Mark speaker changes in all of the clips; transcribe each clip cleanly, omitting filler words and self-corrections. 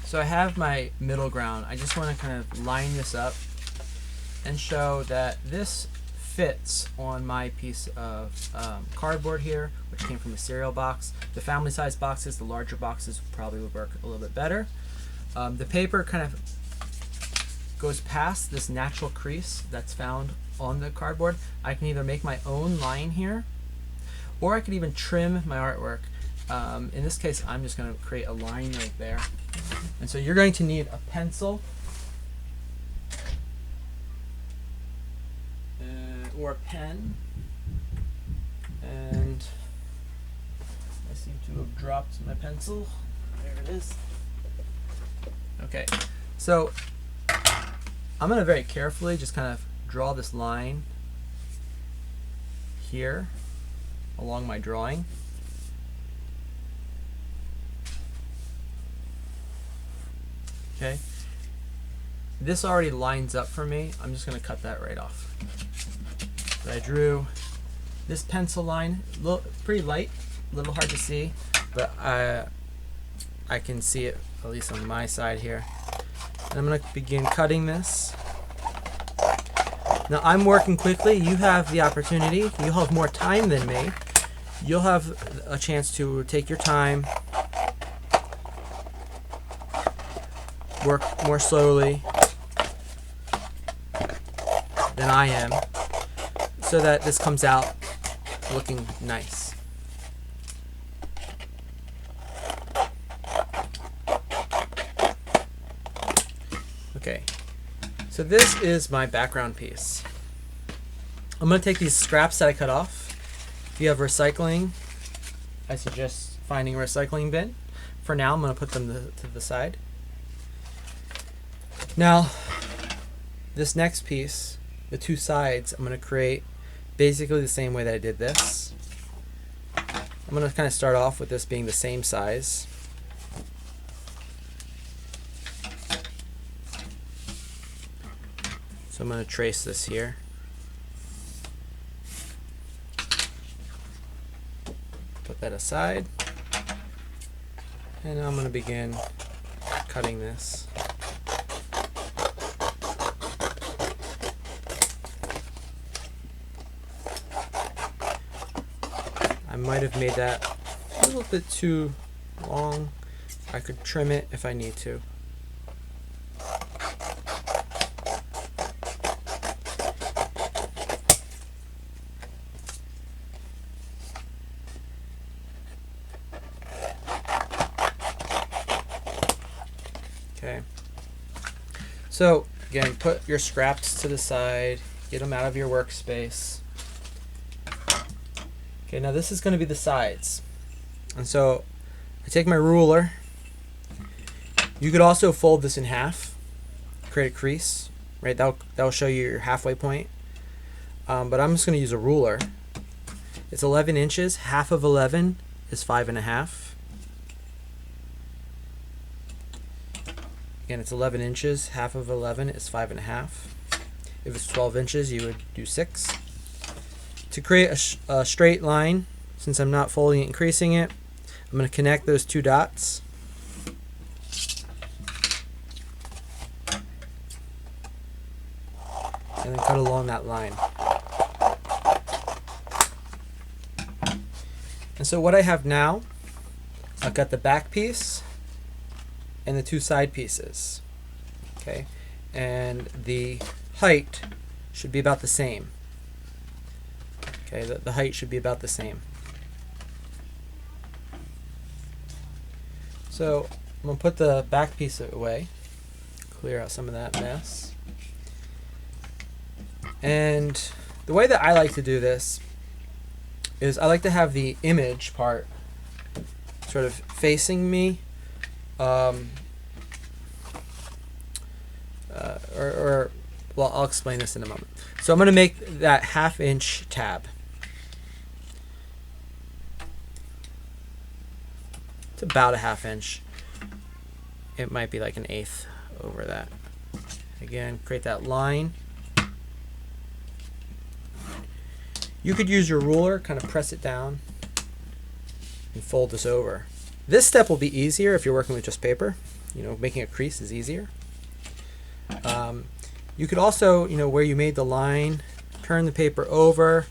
Speaker 1: So I have my middle ground. I just want to kind of line this up and show that this fits on my piece of cardboard here, which came from a cereal box. The family size boxes, the larger boxes probably would work a little bit better. The paper kind of goes past this natural crease that's found on the cardboard. I can either make my own line here, or I could even trim my artwork. In this case, I'm just going to create a line right there. And so you're going to need a pencil or a pen. And I seem to have dropped my pencil. There it is. Okay, so I'm going to very carefully just kind of draw this line here along my drawing. Okay, this already lines up for me. I'm just going to cut that right off. So I drew this pencil line, pretty light, a little hard to see, but I can see it at least on my side here. And I'm going to begin cutting this. Now I'm working quickly. You have the opportunity. You'll have more time than me. You'll have a chance to take your time, work more slowly than I am, so that this comes out looking nice. Okay, so this is my background piece. I'm going to take these scraps that I cut off. If you have recycling, I suggest finding a recycling bin. For now, I'm going to put them to the side. Now, this next piece, the two sides, I'm going to create basically the same way that I did this. I'm going to kind of start off with this being the same size. So I'm going to trace this here. Put that aside. And now I'm going to begin cutting this. I might have made that a little bit too long. I could trim it if I need to. Okay. So again, put your scraps to the side, get them out of your workspace. Okay, now this is going to be the sides. And so I take my ruler. You could also fold this in half, create a crease, right? That'll show you your halfway point. But I'm just going to use a ruler. It's 11 inches. Half of 11 is 5.5. Again, it's 11 inches. Half of 11 is 5.5. If it's 12 inches, you would do 6. To create a straight line, since I'm not folding it and creasing it, I'm going to connect those two dots. And then cut along that line. And so what I have now, I've got the back piece and the two side pieces. Okay, and the height should be about the same. Okay, the height should be about the same. So I'm going to put the back piece away, clear out some of that mess. And the way that I like to do this is I like to have the image part sort of facing me, well, I'll explain this in a moment. So I'm going to make that 1/2 inch tab. It's about a 1/2 inch. It might be like 1/8 over that. Again, create that line. You could use your ruler, kind of press it down, and fold this over. This step will be easier if you're working with just paper. making a crease is easier. You could also, where you made the line, turn the paper over,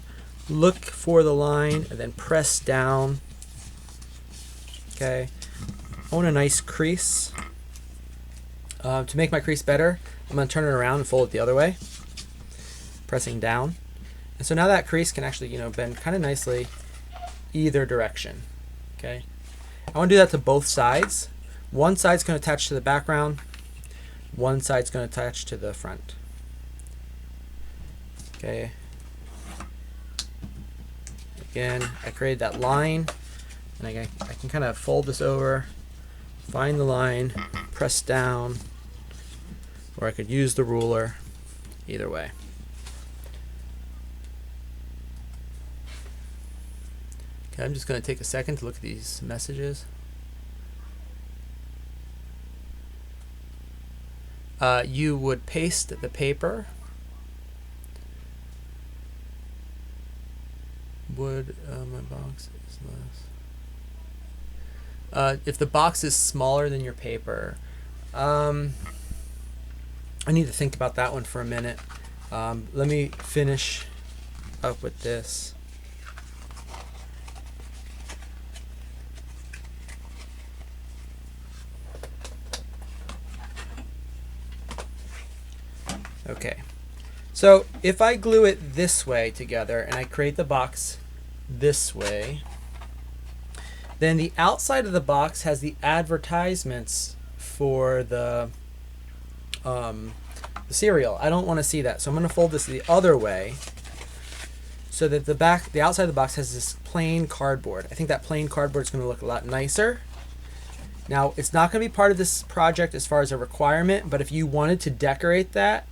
Speaker 1: look for the line, and then press down. Okay, I want a nice crease. To make my crease better, I'm going to turn it around and fold it the other way, pressing down. And so now that crease can actually, bend kind of nicely either direction. Okay, I want to do that to both sides. One side's going to attach to the background. One side's going to attach to the front. Okay. Again, I created that line, and I can kind of fold this over, find the line, press down, or I could use the ruler. Either way. Okay, I'm just going to take a second to look at these messages. You would paste the paper. Would my box is less. If the box is smaller than your paper, I need to think about that one for a minute. Let me finish up with this. Okay, so if I glue it this way together and I create the box this way, then the outside of the box has the advertisements for the cereal. I don't want to see that, so I'm going to fold this the other way so that the outside of the box has this plain cardboard. I think that plain cardboard is going to look a lot nicer. Now, it's not going to be part of this project as far as a requirement, but if you wanted to decorate that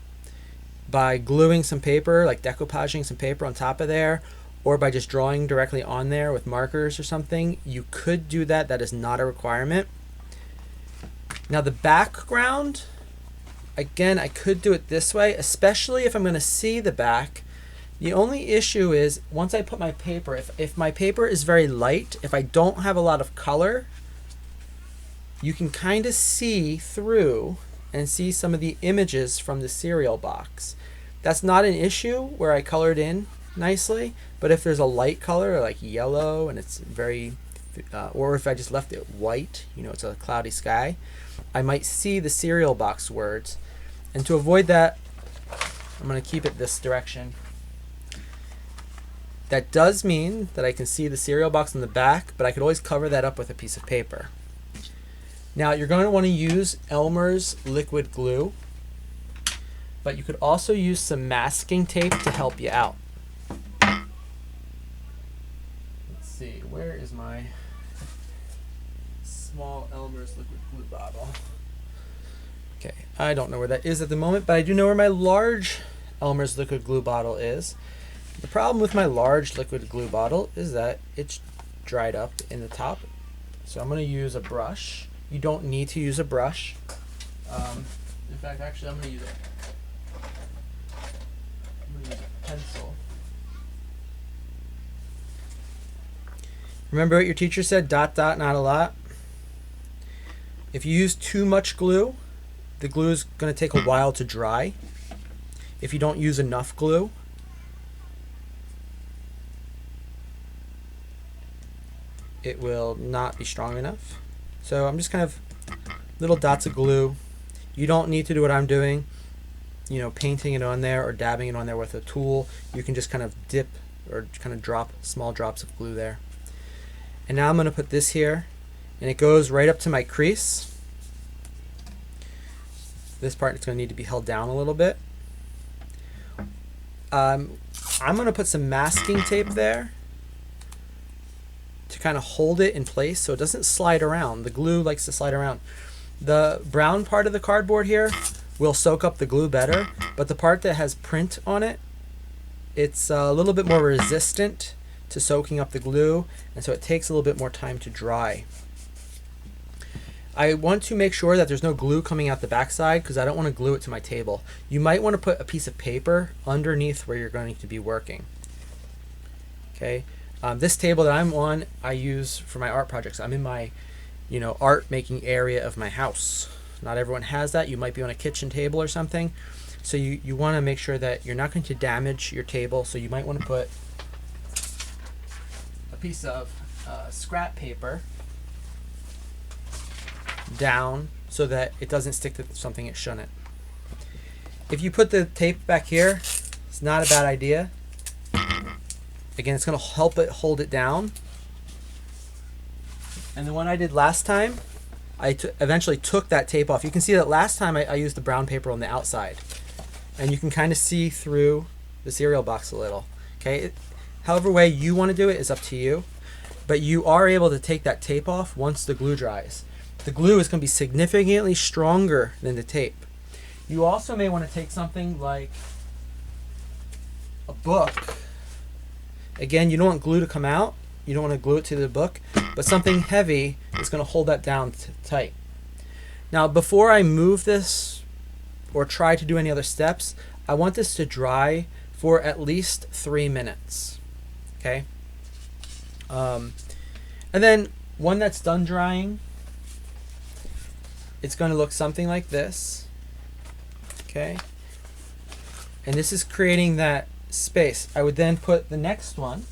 Speaker 1: by gluing some paper, like decoupaging some paper on top of there, or by just drawing directly on there with markers or something, you could do that. That is not a requirement. Now the background, again, I could do it this way, especially if I'm going to see the back. The only issue is once I put my paper, if my paper is very light, if I don't have a lot of color, you can kind of see through and see some of the images from the cereal box. That's not an issue where I colored in nicely, but if there's a light color like yellow and it's very, or if I just left it white, it's a cloudy sky, I might see the cereal box words. And to avoid that, I'm going to keep it this direction. That does mean that I can see the cereal box in the back, but I could always cover that up with a piece of paper. Now you're going to want to use Elmer's liquid glue, but you could also use some masking tape to help you out. Let's see, where is my small Elmer's liquid glue bottle? Okay, I don't know where that is at the moment, but I do know where my large Elmer's liquid glue bottle is. The problem with my large liquid glue bottle is that it's dried up in the top. So I'm going to use a brush. You don't need to use a brush. In fact, actually, I'm going to use a pencil. Remember what your teacher said, dot, dot, not a lot? If you use too much glue, the glue is going to take a while to dry. If you don't use enough glue, it will not be strong enough. So I'm just kind of little dots of glue. You don't need to do what I'm doing, painting it on there or dabbing it on there with a tool. You can just kind of dip or kind of drop small drops of glue there. And now I'm going to put this here, and it goes right up to my crease. This part is going to need to be held down a little bit. I'm going to put some masking tape there to kind of hold it in place so it doesn't slide around. The glue likes to slide around. The brown part of the cardboard here will soak up the glue better, but the part that has print on it, it's a little bit more resistant to soaking up the glue, and so it takes a little bit more time to dry. I want to make sure that there's no glue coming out the backside because I don't want to glue it to my table. You might want to put a piece of paper underneath where you're going to be working. Okay. This table that I'm on, I use for my art projects. I'm in my, art making area of my house. Not everyone has that. You might be on a kitchen table or something. So you want to make sure that you're not going to damage your table. So you might want to put a piece of scrap paper down so that it doesn't stick to something it shouldn't. If you put the tape back here, it's not a bad idea. Again, it's going to help it hold it down. And the one I did last time, I eventually took that tape off. You can see that last time I used the brown paper on the outside. And you can kind of see through the cereal box a little. Okay, however way you want to do it is up to you. But you are able to take that tape off once the glue dries. The glue is going to be significantly stronger than the tape. You also may want to take something like a book. Again, you don't want glue to come out. You don't want to glue it to the book, but something heavy is going to hold that down tight. Now, before I move this or try to do any other steps, I want this to dry for at least 3 minutes. Okay? And then when that's done drying, it's going to look something like this. Okay? And this is creating that space. I would then put the next one.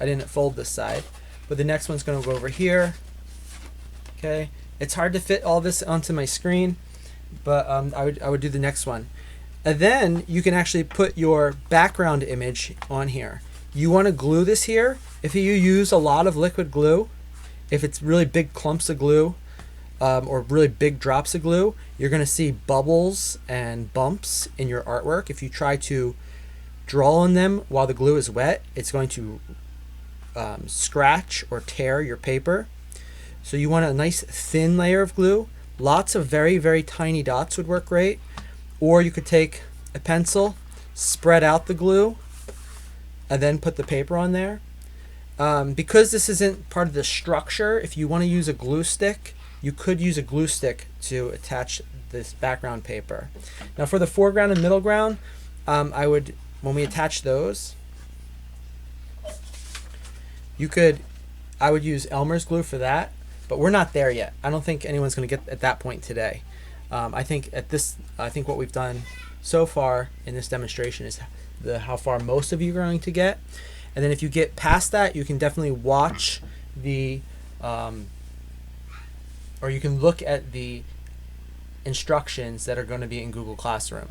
Speaker 1: I didn't fold this side, but the next one's going to go over here. Okay, it's hard to fit all this onto my screen, but I would do the next one, and then you can actually put your background image on here. You want to glue this here. If you use a lot of liquid glue, if it's really big clumps of glue or really big drops of glue, you're going to see bubbles and bumps in your artwork. If you try to draw on them while the glue is wet, it's going to scratch or tear your paper. So you want a nice thin layer of glue. Lots of very, very tiny dots would work great. Or you could take a pencil, spread out the glue, and then put the paper on there. Because this isn't part of the structure, if you want to use a glue stick, you could use a glue stick to attach this background paper. Now for the foreground and middle ground, I would, when we attach those, I would use Elmer's glue for that, but we're not there yet. I don't think anyone's going to get at that point today. I think what we've done so far in this demonstration is how far most of you are going to get. And then if you get past that, you can definitely watch the, or you can look at the instructions that are going to be in Google Classroom.